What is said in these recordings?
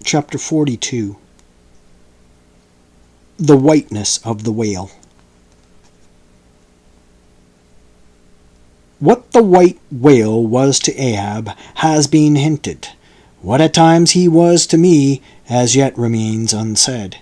Chapter 42. The Whiteness of the Whale. What the white whale was to Ahab has been hinted. What at times he was to me as yet remains unsaid.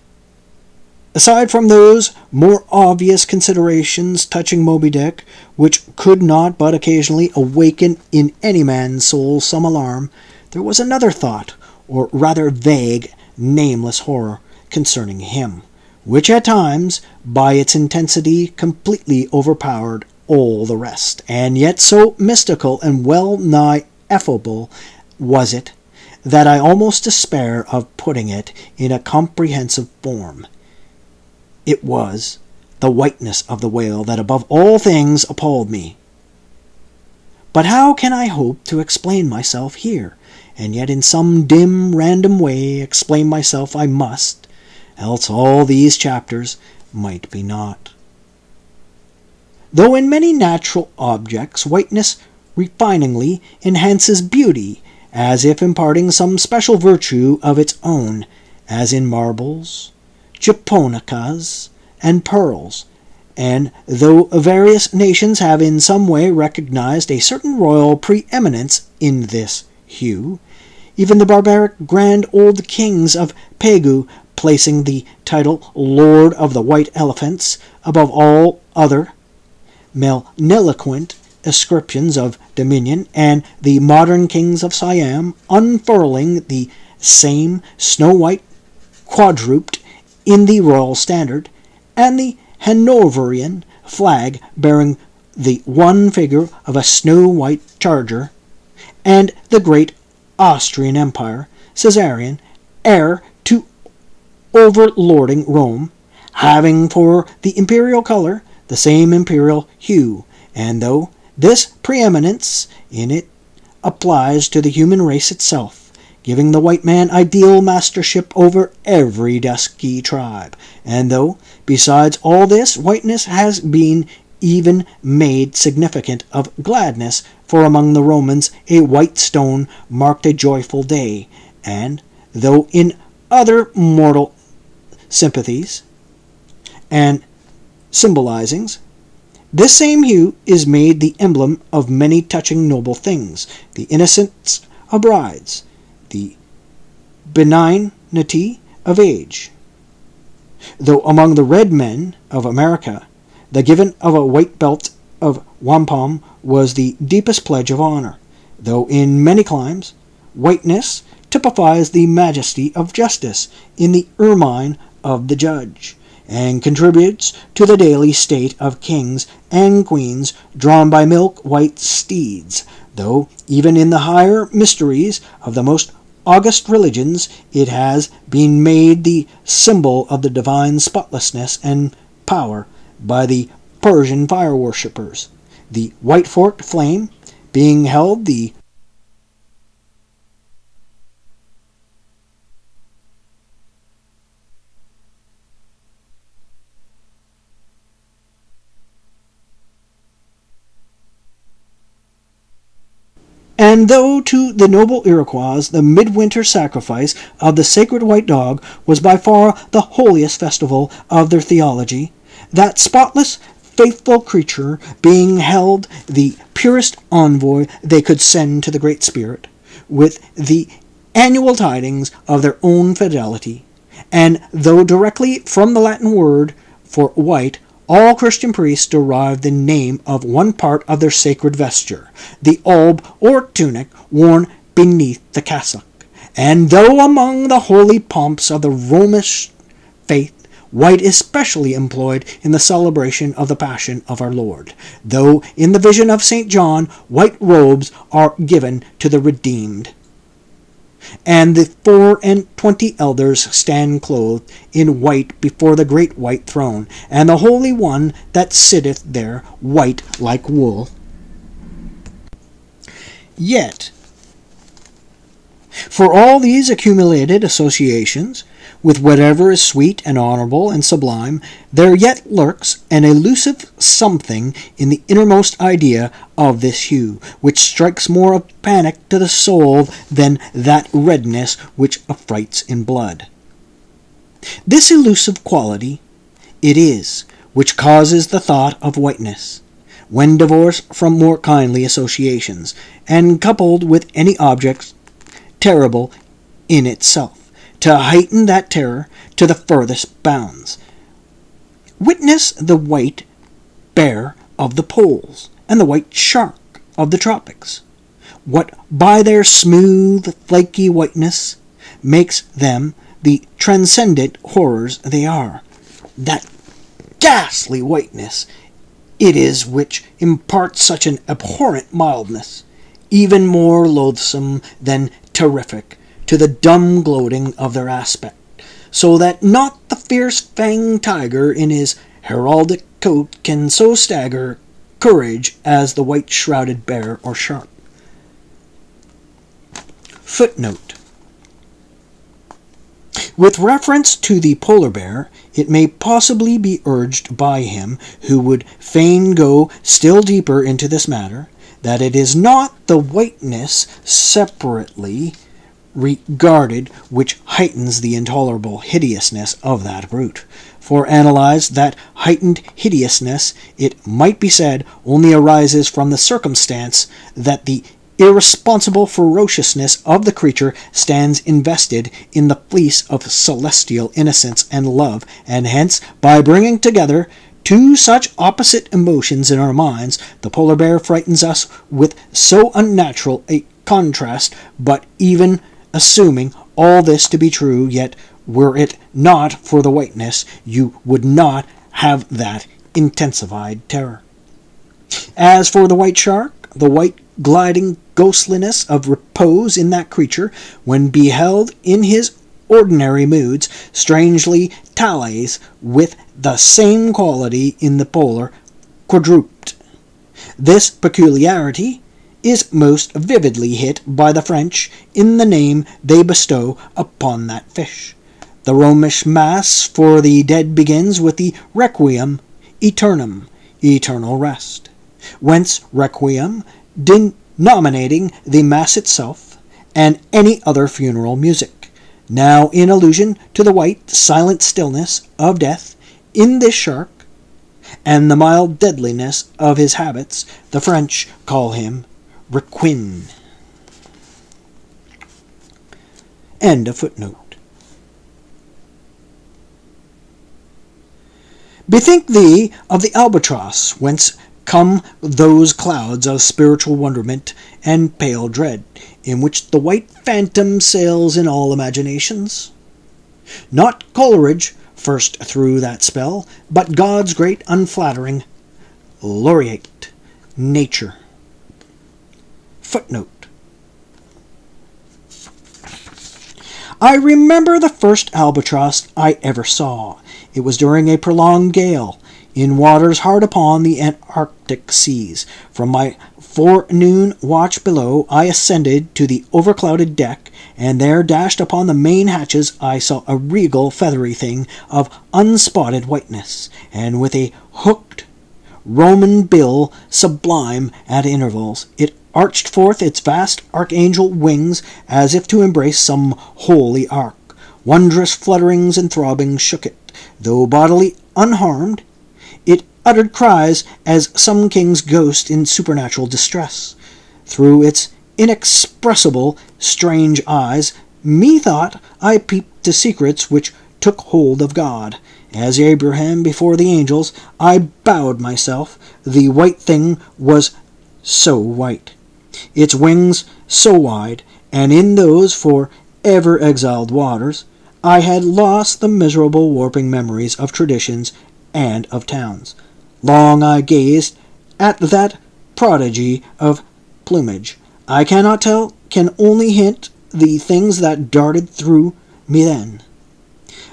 Aside from those more obvious considerations touching Moby Dick, which could not but occasionally awaken in any man's soul some alarm, there was another thought, or rather vague, nameless horror concerning him, which at times, by its intensity, completely overpowered all the rest, and yet so mystical and well-nigh effable was it, that I almost despair of putting it in a comprehensive form. It was the whiteness of the whale that above all things appalled me. But how can I hope to explain myself here, and yet in some dim, random way explain myself I must, else all these chapters might be naught. Though in many natural objects whiteness refiningly enhances beauty, as if imparting some special virtue of its own, as in marbles, japonicas, and pearls, and though various nations have in some way recognized a certain royal preeminence in this hue, even the barbaric grand old kings of Pegu placing the title Lord of the White Elephants above all other magniloquent ascriptions of dominion, and the modern kings of Siam unfurling the same snow-white quadruped in the royal standard, and the Hanoverian flag bearing the one figure of a snow-white charger, and the great Austrian Empire, Caesarian, heir to overlording Rome, having for the imperial color the same imperial hue, and though this preeminence in it applies to the human race itself, giving the white man ideal mastership over every dusky tribe, and though, besides all this, whiteness has been even made significant of gladness, for among the Romans a white stone marked a joyful day, and though in other mortal sympathies and symbolizings, this same hue is made the emblem of many touching noble things, the innocence of brides, the benignity of age. Though among the red men of America, the giving of a white belt of wampum was the deepest pledge of honor, though in many climes, whiteness typifies the majesty of justice in the ermine of the judge, and contributes to the daily state of kings and queens drawn by milk-white steeds, though even in the higher mysteries of the most august religions it has been made the symbol of the divine spotlessness and power by the Persian fire-worshippers, the white-forked flame being held the And though to the noble Iroquois the midwinter sacrifice of the sacred white dog was by far the holiest festival of their theology, that spotless, faithful creature being held the purest envoy they could send to the Great Spirit, with the annual tidings of their own fidelity, and though directly from the Latin word for white, all Christian priests derived the name of one part of their sacred vesture, the alb or tunic worn beneath the cassock. And though among the holy pomps of the Romish faith, white is specially employed in the celebration of the Passion of our Lord, though in the vision of St. John white robes are given to the redeemed, and the 24 elders stand clothed in white before the great white throne, and the Holy One that sitteth there white like wool. Yet, for all these accumulated associations, with whatever is sweet and honourable and sublime, there yet lurks an elusive something in the innermost idea of this hue, which strikes more of panic to the soul than that redness which affrights in blood. This elusive quality it is which causes the thought of whiteness, when divorced from more kindly associations, and coupled with any object terrible in itself, to heighten that terror to the furthest bounds. Witness the white bear of the poles, and the white shark of the tropics, what by their smooth, flaky whiteness makes them the transcendent horrors they are. That ghastly whiteness it is which imparts such an abhorrent mildness, even more loathsome than terrific, to the dumb gloating of their aspect, so that not the fierce-fanged tiger in his heraldic coat can so stagger courage as the white-shrouded bear or shark. Footnote. With reference to the polar bear, it may possibly be urged by him who would fain go still deeper into this matter, that it is not the whiteness separately regarded which heightens the intolerable hideousness of that brute. For analyzed, that heightened hideousness, it might be said, only arises from the circumstance that the irresponsible ferociousness of the creature stands invested in the fleece of celestial innocence and love, and hence, by bringing together two such opposite emotions in our minds, the polar bear frightens us with so unnatural a contrast. But even assuming all this to be true, yet were it not for the whiteness, you would not have that intensified terror. As for the white shark, the white gliding ghostliness of repose in that creature, when beheld in his ordinary moods, strangely tallies with the same quality in the polar quadruped. This peculiarity is most vividly hit by the French in the name they bestow upon that fish. The Romish Mass for the dead begins with the Requiem Aeternam, eternal rest, whence Requiem denominating the Mass itself and any other funeral music. Now, in allusion to the white, silent stillness of death in this shark, and the mild deadliness of his habits, the French call him Requin. End of footnote. Bethink thee of the albatross, whence come those clouds of spiritual wonderment and pale dread, in which the white phantom sails in all imaginations. Not Coleridge first threw that spell, but God's great unflattering laureate, nature. Footnote. I remember the first albatross I ever saw. It was during a prolonged gale, in waters hard upon the Antarctic seas. From my forenoon watch below, I ascended to the overclouded deck, and there, dashed upon the main hatches, I saw a regal feathery thing of unspotted whiteness, and with a hooked Roman bill sublime at intervals. It arched forth its vast archangel wings as if to embrace some holy ark. Wondrous flutterings and throbbings shook it, though bodily unharmed. It uttered cries as some king's ghost in supernatural distress. Through its inexpressible, strange eyes, methought I peeped to secrets which took hold of God. As Abraham before the angels, I bowed myself. The white thing was so white, its wings so wide, and in those for ever exiled waters, I had lost the miserable warping memories of traditions and of towns. Long I gazed at that prodigy of plumage. I cannot tell, can only hint the things that darted through me then.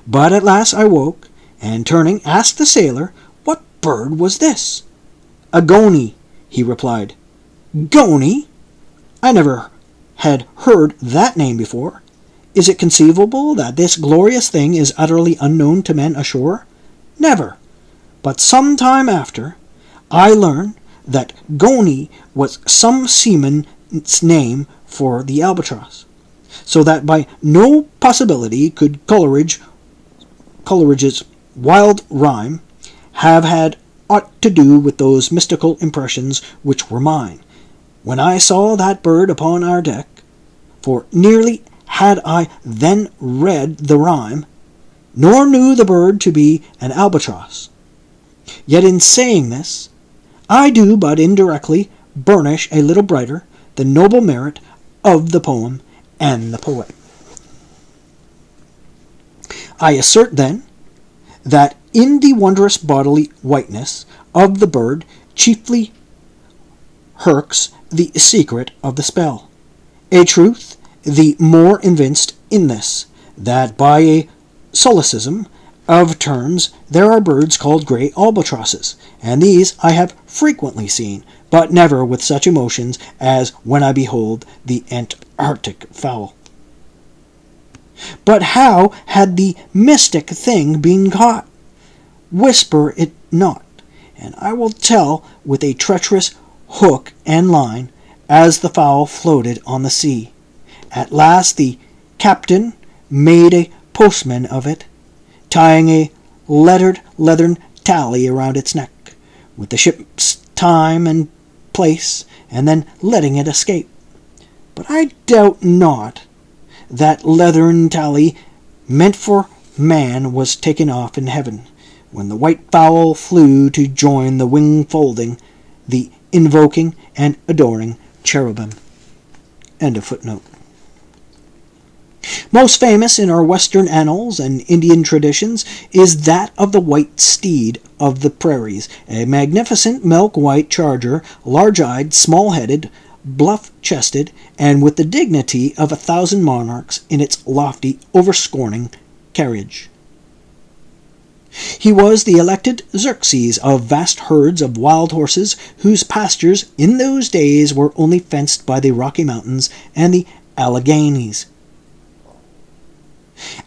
But at last I woke, and turning, asked the sailor, what bird was this? A goney, he replied. Goney? I never had heard that name before. Is it conceivable that this glorious thing is utterly unknown to men ashore? Never. But some time after, I learn that Goni was some seaman's name for the albatross, so that by no possibility could Coleridge's wild rhyme have had aught to do with those mystical impressions which were mine, when I saw that bird upon our deck, for nearly had I then read the rhyme, nor knew the bird to be an albatross. Yet in saying this, I do but indirectly burnish a little brighter the noble merit of the poem and the poet. I assert, then, that in the wondrous bodily whiteness of the bird chiefly lurks the secret of the spell. A truth the more evinced in this, that by a solecism of terms there are birds called grey albatrosses, and these I have frequently seen, but never with such emotions as when I behold the Antarctic fowl. But how had the mystic thing been caught? Whisper it not, and I will tell with a treacherous hook and line, as the fowl floated on the sea. At last the captain made a postman of it, tying a lettered leathern tally around its neck, with the ship's time and place, and then letting it escape. But I doubt not that leathern tally meant for man was taken off in heaven, when the white fowl flew to join the wing folding, the invoking and adoring cherubim. End of footnote. Most famous in our Western annals and Indian traditions is that of the white steed of the prairies, a magnificent milk-white charger, large-eyed, small-headed, bluff-chested, and with the dignity of 1,000 monarchs in its lofty, overscorning carriage. He was the elected Xerxes of vast herds of wild horses, whose pastures in those days were only fenced by the Rocky Mountains and the Alleghanies.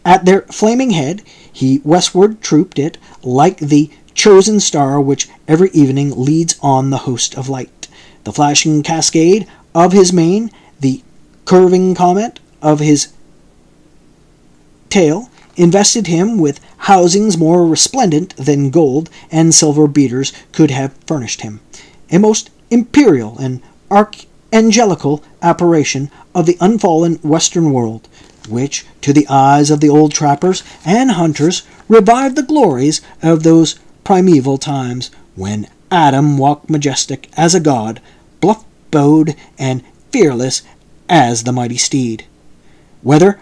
At their flaming head he westward trooped it, like the chosen star which every evening leads on the host of light. The flashing cascade of his mane, the curving comet of his tail, invested him with housings more resplendent than gold and silver beaters could have furnished him. A most imperial and archangelical apparition of the unfallen western world, which, to the eyes of the old trappers and hunters, revived the glories of those primeval times, when Adam walked majestic as a god, bluff-bowed and fearless as the mighty steed. Whether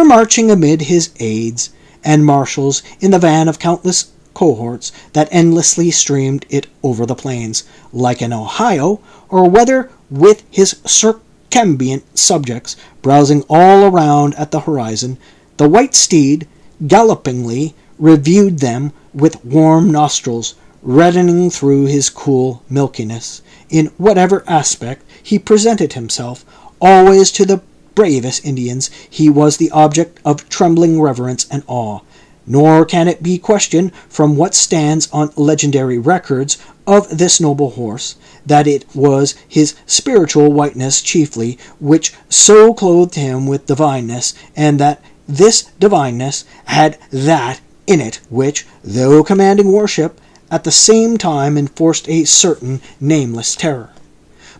marching amid his aides and marshals in the van of countless cohorts that endlessly streamed it over the plains, like an Ohio, or whether with his circumambient subjects browsing all around at the horizon, the white steed gallopingly reviewed them with warm nostrils, reddening through his cool milkiness, in whatever aspect he presented himself. Always to the bravest Indians he was the object of trembling reverence and awe, nor can it be questioned from what stands on legendary records of this noble horse, that it was his spiritual whiteness chiefly which so clothed him with divineness, and that this divineness had that in it which, though commanding worship, at the same time enforced a certain nameless terror.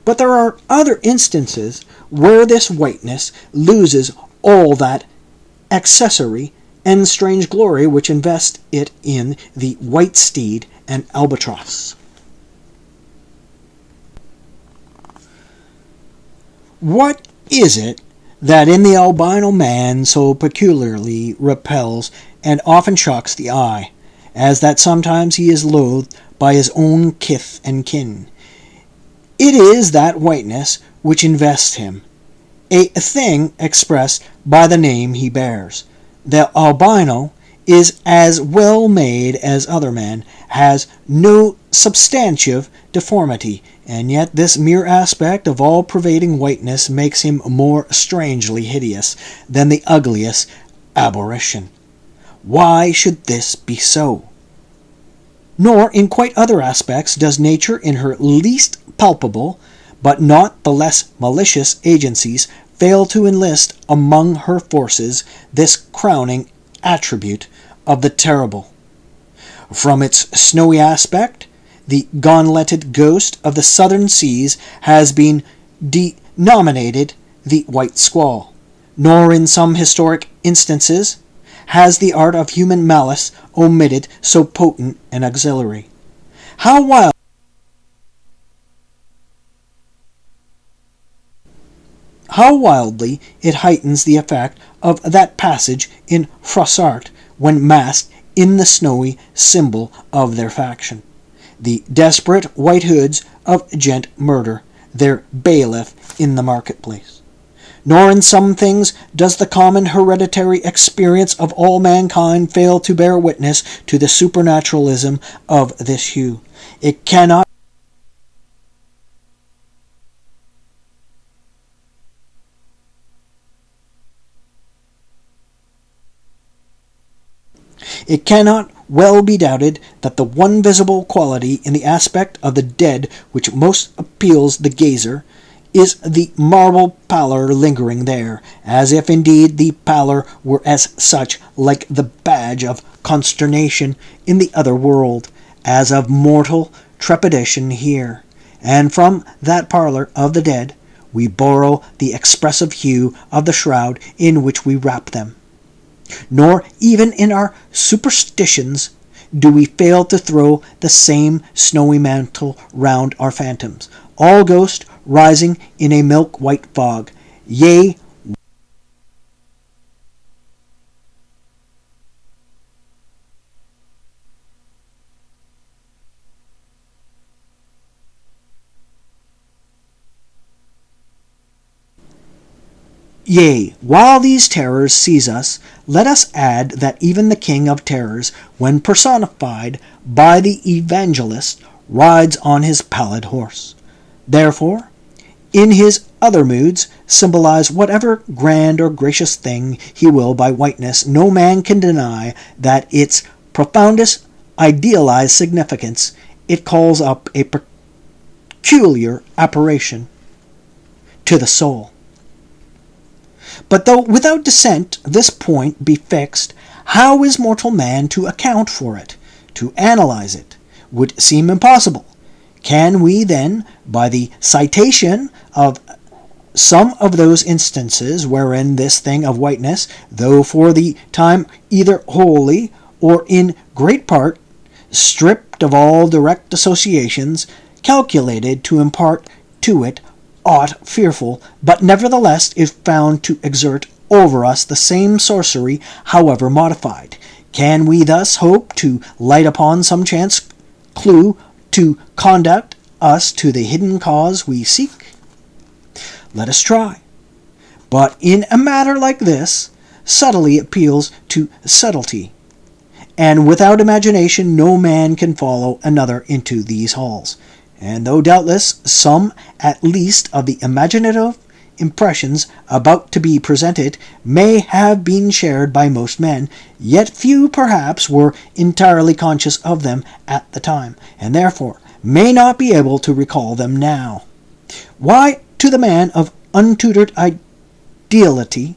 But there are other instances where this whiteness loses all that accessory and strange glory which invest it in the white steed and albatross. What is it that in the albino man so peculiarly repels and often shocks the eye, as that sometimes he is loathed by his own kith and kin? It is that whiteness which invests him, a thing expressed by the name he bears. The albino is as well made as other men, has no substantive deformity, and yet this mere aspect of all-pervading whiteness makes him more strangely hideous than the ugliest aberration. Why should this be so? Nor in quite other aspects does nature in her least palpable, but not the less malicious agencies, fail to enlist among her forces this crowning attribute of the terrible. From its snowy aspect, the gauntleted ghost of the southern seas has been denominated the white squall, nor in some historic instances has the art of human malice omitted so potent an auxiliary. How wildly it heightens the effect of that passage in Froissart when masked in the snowy symbol of their faction, the desperate white hoods of gent murder, their bailiff in the marketplace. Nor in some things does the common hereditary experience of all mankind fail to bear witness to the supernaturalism of this hue. It cannot well be doubted that the one visible quality in the aspect of the dead which most appeals the gazer is the marble pallor lingering there, as if indeed the pallor were as such like the badge of consternation in the other world, as of mortal trepidation here. And from that pallor of the dead we borrow the expressive hue of the shroud in which we wrap them. Nor even in our superstitions do we fail to throw the same snowy mantle round our phantoms, all ghosts rising in a milk-white fog. Yea, while these terrors seize us, let us add that even the King of Terrors, when personified by the evangelist, rides on his pallid horse. Therefore, in his other moods, symbolize whatever grand or gracious thing he will by whiteness, no man can deny that its profoundest idealized significance, it calls up a peculiar apparition to the soul. But though without dissent this point be fixed, how is mortal man to account for it, to analyze it, would seem impossible. Can we then, by the citation of some of those instances wherein this thing of whiteness, though for the time either wholly or in great part stripped of all direct associations, calculated to impart to it aught fearful, but nevertheless is found to exert over us the same sorcery, however modified, can we thus hope to light upon some chance clue to conduct us to the hidden cause we seek? Let us try. But in a matter like this, subtlety appeals to subtlety, and without imagination no man can follow another into these halls. And though doubtless some at least of the imaginative impressions about to be presented may have been shared by most men, yet few perhaps were entirely conscious of them at the time, and therefore may not be able to recall them now. Why, to the man of untutored ideality,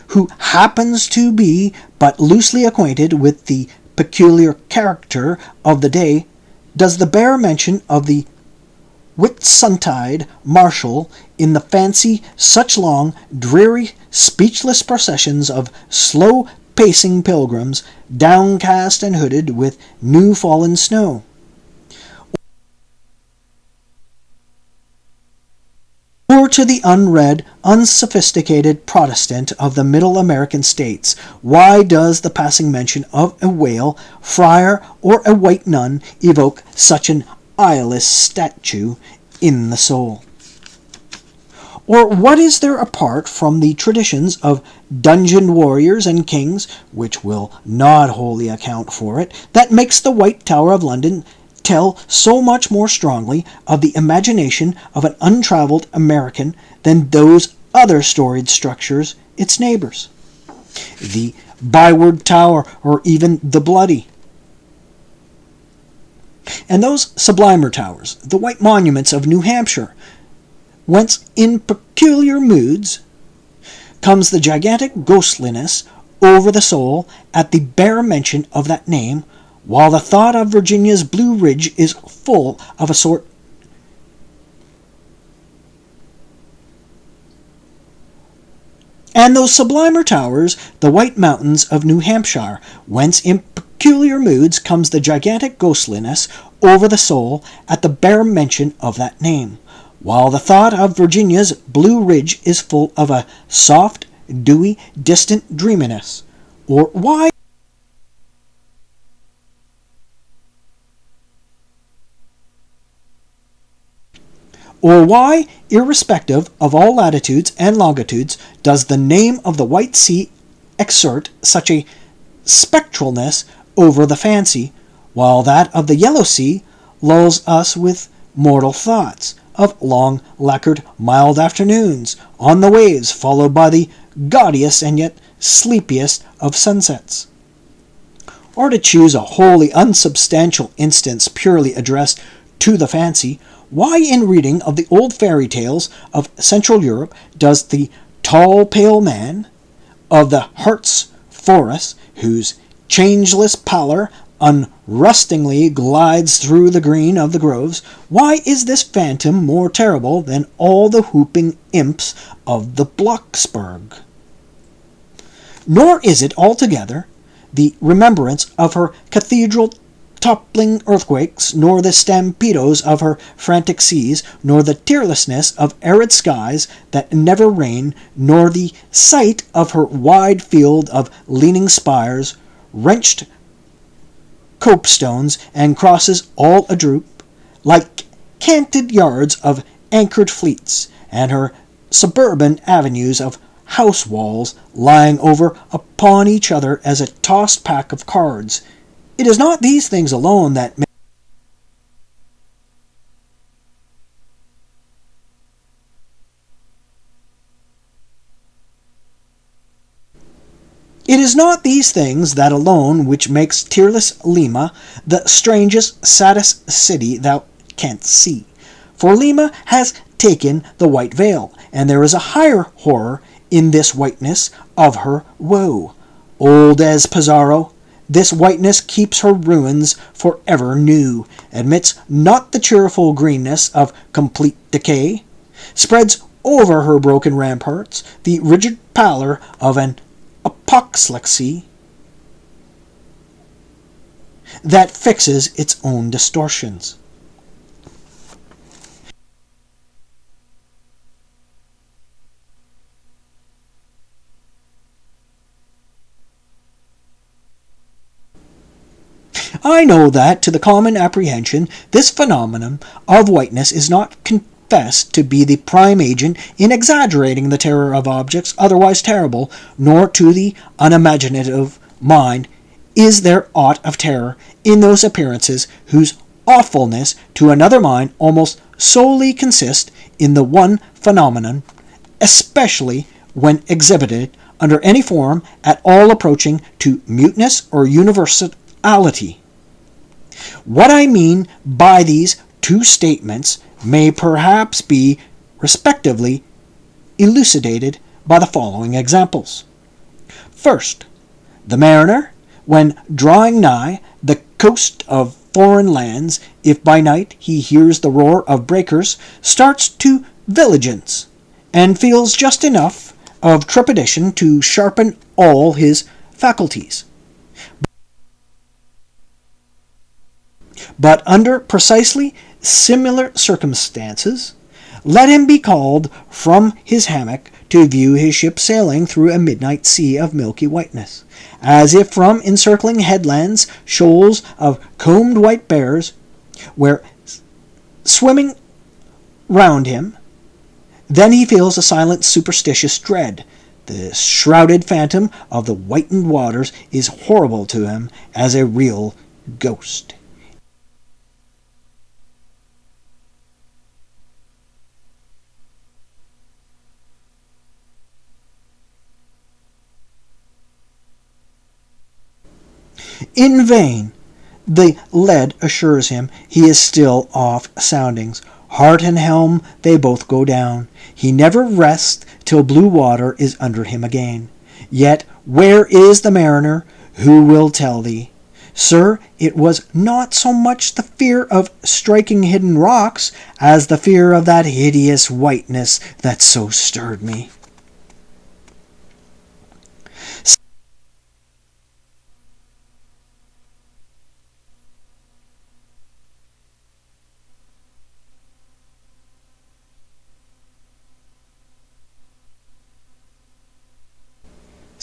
who happens to be but loosely acquainted with the peculiar character of the day, does the bare mention of the Whitsuntide marshal in the fancy such long, dreary, speechless processions of slow-pacing pilgrims, downcast and hooded with new-fallen snow? Or to the unread, unsophisticated Protestant of the middle American states, why does the passing mention of a whale, friar, or a white nun evoke such an eyeless statue in the soul? Or what is there apart from the traditions of dungeon warriors and kings, which will not wholly account for it, that makes the White Tower of London tell so much more strongly of the imagination of an untravelled American than those other storied structures, its neighbours? The Byward Tower, or even the Bloody. And those sublimer towers, the white monuments of New Hampshire, whence in peculiar moods comes the gigantic ghostliness over the soul at the bare mention of that name, while the thought of Virginia's Blue Ridge is full of a sort and those sublimer towers, the white mountains of New Hampshire, whence in peculiar moods comes the gigantic ghostliness over the soul at the bare mention of that name, while the thought of Virginia's Blue Ridge is full of a soft, dewy, distant dreaminess. Or why, irrespective of all latitudes and longitudes, does the name of the White Sea exert such a spectralness over the fancy, while that of the Yellow Sea lulls us with mortal thoughts of long lacquered mild afternoons on the waves, followed by the gaudiest and yet sleepiest of sunsets? Or, to choose a wholly unsubstantial instance purely addressed to the fancy, why in reading of the old fairy tales of Central Europe does the tall pale man of the Hartz forest, whose changeless pallor unrustingly glides through the green of the groves, why is this phantom more terrible than all the whooping imps of the Blocksberg? Nor is it altogether the remembrance of her cathedral toppling earthquakes, nor the stampedos of her frantic seas, nor the tearlessness of arid skies that never rain, nor the sight of her wide field of leaning spires, wrenched copestones, and crosses all adroop, like canted yards of anchored fleets, and her suburban avenues of house walls lying over upon each other as a tossed pack of cards. It is not these things alone that make It is not these things that alone which makes tearless Lima the strangest, saddest city thou canst see. For Lima has taken the white veil, and there is a higher horror in this whiteness of her woe. Old as Pizarro, this whiteness keeps her ruins for ever new, admits not the cheerful greenness of complete decay, spreads over her broken ramparts the rigid pallor of an apoplexy that fixes its own distortions. I know that, to the common apprehension, this phenomenon of whiteness is not confessed to be the prime agent in exaggerating the terror of objects otherwise terrible, nor to the unimaginative mind is there aught of terror in those appearances whose awfulness to another mind almost solely consists in the one phenomenon, especially when exhibited under any form at all approaching to muteness or universality. What I mean by these two statements may perhaps be respectively elucidated by the following examples. First, the mariner, when drawing nigh the coast of foreign lands, if by night he hears the roar of breakers, starts to vigilance, and feels just enough of trepidation to sharpen all his faculties. But under precisely similar circumstances, let him be called from his hammock to view his ship sailing through a midnight sea of milky whiteness, as if from encircling headlands shoals of combed white bears were swimming round him. Then he feels a silent superstitious dread. The shrouded phantom of the whitened waters is horrible to him as a real ghost. In vain the lead assures him he is still off soundings. Heart and helm they both go down. He never rests till blue water is under him again. Yet where is the mariner? Who will tell thee? Sir, it was not so much the fear of striking hidden rocks as the fear of that hideous whiteness that so stirred me.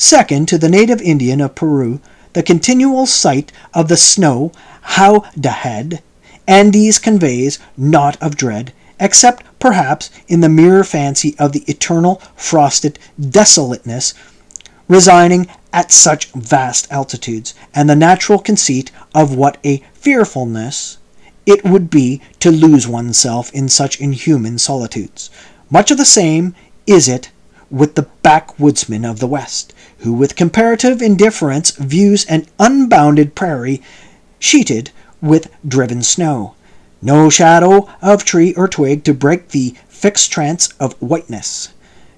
Second, to the native Indian of Peru, the continual sight of the snow, how dahad, Andes conveys naught of dread, except perhaps in the mere fancy of the eternal frosted desolateness resigning at such vast altitudes, and the natural conceit of what a fearfulness it would be to lose oneself in such inhuman solitudes. Much of the same is it with the backwoodsman of the West, who with comparative indifference views an unbounded prairie sheeted with driven snow. No shadow of tree or twig to break the fixed trance of whiteness.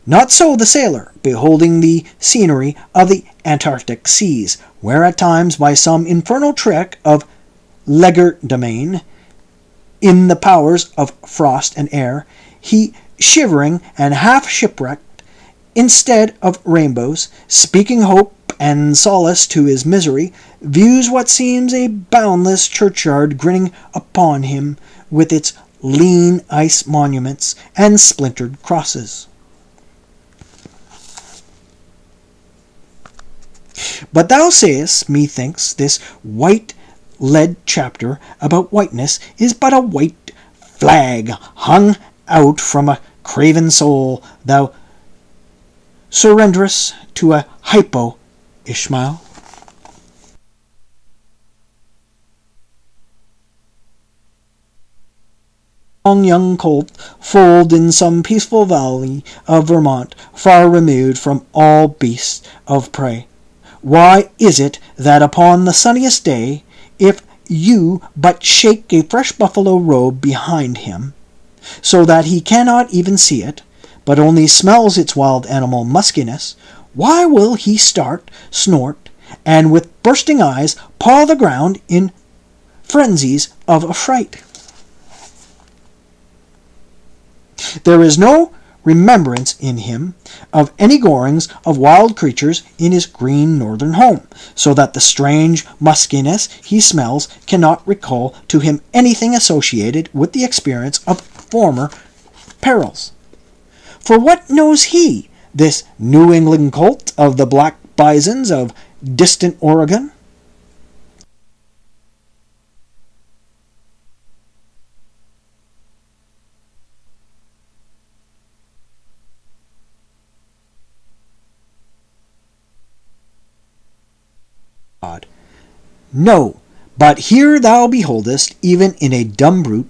Not so the sailor, beholding the scenery of the Antarctic seas, where at times by some infernal trick of legerdemain in the powers of frost and air, he shivering and half shipwrecked, instead of rainbows, speaking hope and solace to his misery, views what seems a boundless churchyard grinning upon him with its lean ice monuments and splintered crosses. But thou sayest, methinks, this white lead chapter about whiteness is but a white flag hung out from a craven soul. Thou surrenderest to a hypo, Ishmael. Young colt foaled in some peaceful valley of Vermont, far removed from all beasts of prey. Why is it that upon the sunniest day, if you but shake a fresh buffalo robe behind him, so that he cannot even see it, but only smells its wild animal muskiness, why will he start, snort, and with bursting eyes paw the ground in frenzies of affright? There is no remembrance in him of any gorings of wild creatures in his green northern home, so that the strange muskiness he smells cannot recall to him anything associated with the experience of former perils. For what knows he, this New England colt of the black bisons of distant Oregon? No, but here thou beholdest, even in a dumb brute,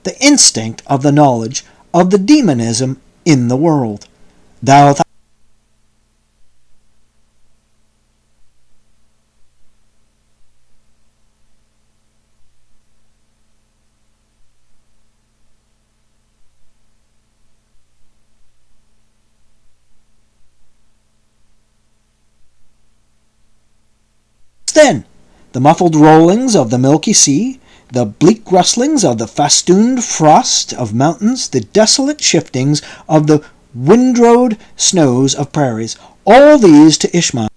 the instinct of the knowledge of the demonism in the world. Then the muffled rollings of the milky sea, the bleak rustlings of the festooned frost of mountains, the desolate shiftings of the windrowed snows of prairies, all these to Ishmael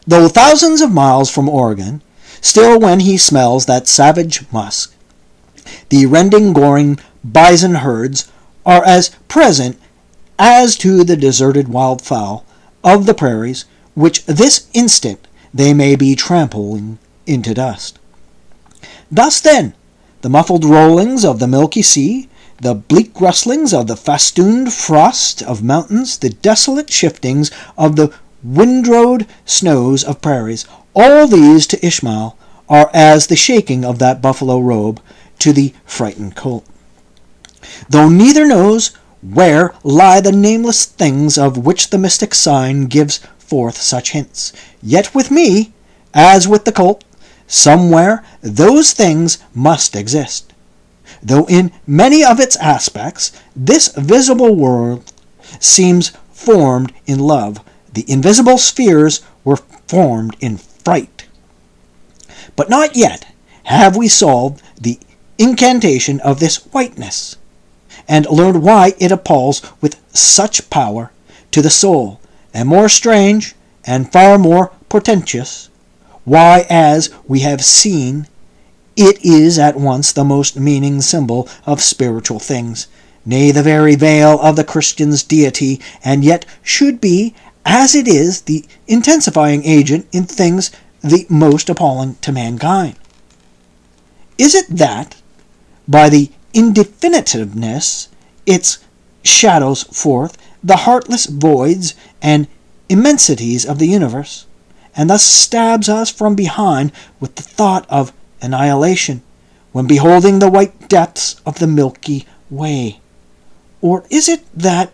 though thousands of miles from Oregon, Still, when he smells that savage musk, the rending, goring bison herds are as present as to the deserted wildfowl of the prairies, which this instant they may be trampling into dust. Thus, then, the muffled rollings of the milky sea, the bleak rustlings of the festooned frost of mountains, the desolate shiftings of the windrowed snows of prairies, all these to Ishmael are as the shaking of that buffalo robe to the frightened colt. Though neither knows where lie the nameless things of which the mystic sign gives forth such hints, yet with me, as with the colt, somewhere those things must exist. Though in many of its aspects this visible world seems formed in love, the invisible spheres were formed in fright. But not yet have we solved the incantation of this whiteness, and learned why it appalls with such power to the soul, and more strange and far more portentous, why, as we have seen, it is at once the most meaning symbol of spiritual things, nay, the very veil of the Christian's deity, and yet should be, as it is, the intensifying agent in things the most appalling to mankind. Is it that, by the indefinitiveness it shadows forth the heartless voids and immensities of the universe, and thus stabs us from behind with the thought of annihilation, when beholding the white depths of the Milky Way? Or is it that,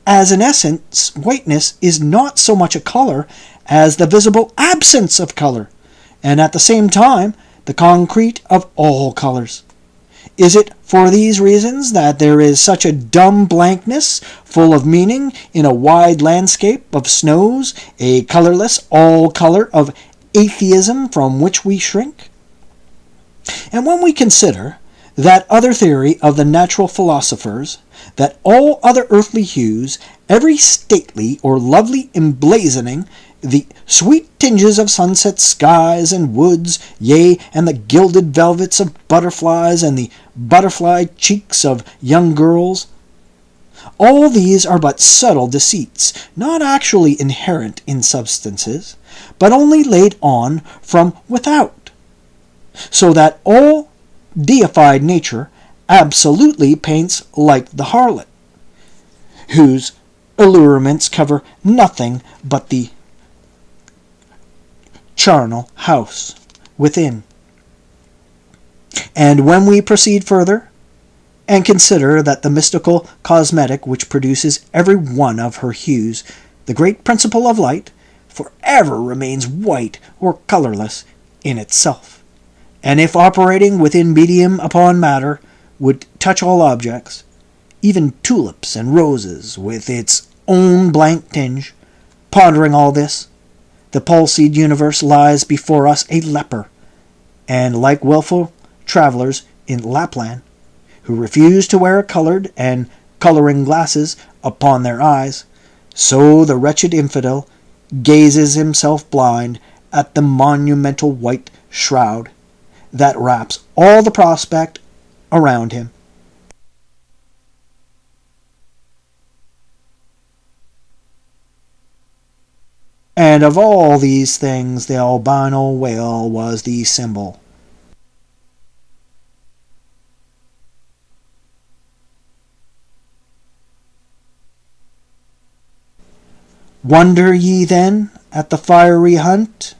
as in essence, whiteness is not so much a color as the visible absence of color, and at the same time the concrete of all colors? Is it for these reasons that there is such a dumb blankness, full of meaning, in a wide landscape of snows, a colorless all-color of atheism from which we shrink? And when we consider that other theory of the natural philosophers, that all other earthly hues, every stately or lovely emblazoning, the sweet tinges of sunset skies and woods, yea, and the gilded velvets of butterflies and the butterfly cheeks of young girls, all these are but subtle deceits, not actually inherent in substances, but only laid on from without, so that all deified nature absolutely paints like the harlot, whose allurements cover nothing but the charnel house within. And when we proceed further, and consider that the mystical cosmetic which produces every one of her hues, the great principle of light, forever remains white or colorless in itself, and if operating within medium upon matter, would touch all objects, even tulips and roses, with its own blank tinge. Pondering all this, the palsied universe lies before us a leper, and like willful travelers in Lapland, who refuse to wear colored and coloring glasses upon their eyes, so the wretched infidel gazes himself blind at the monumental white shroud that wraps all the prospect around him. And of all these things, the albino whale was the symbol. Wonder ye then at the fiery hunt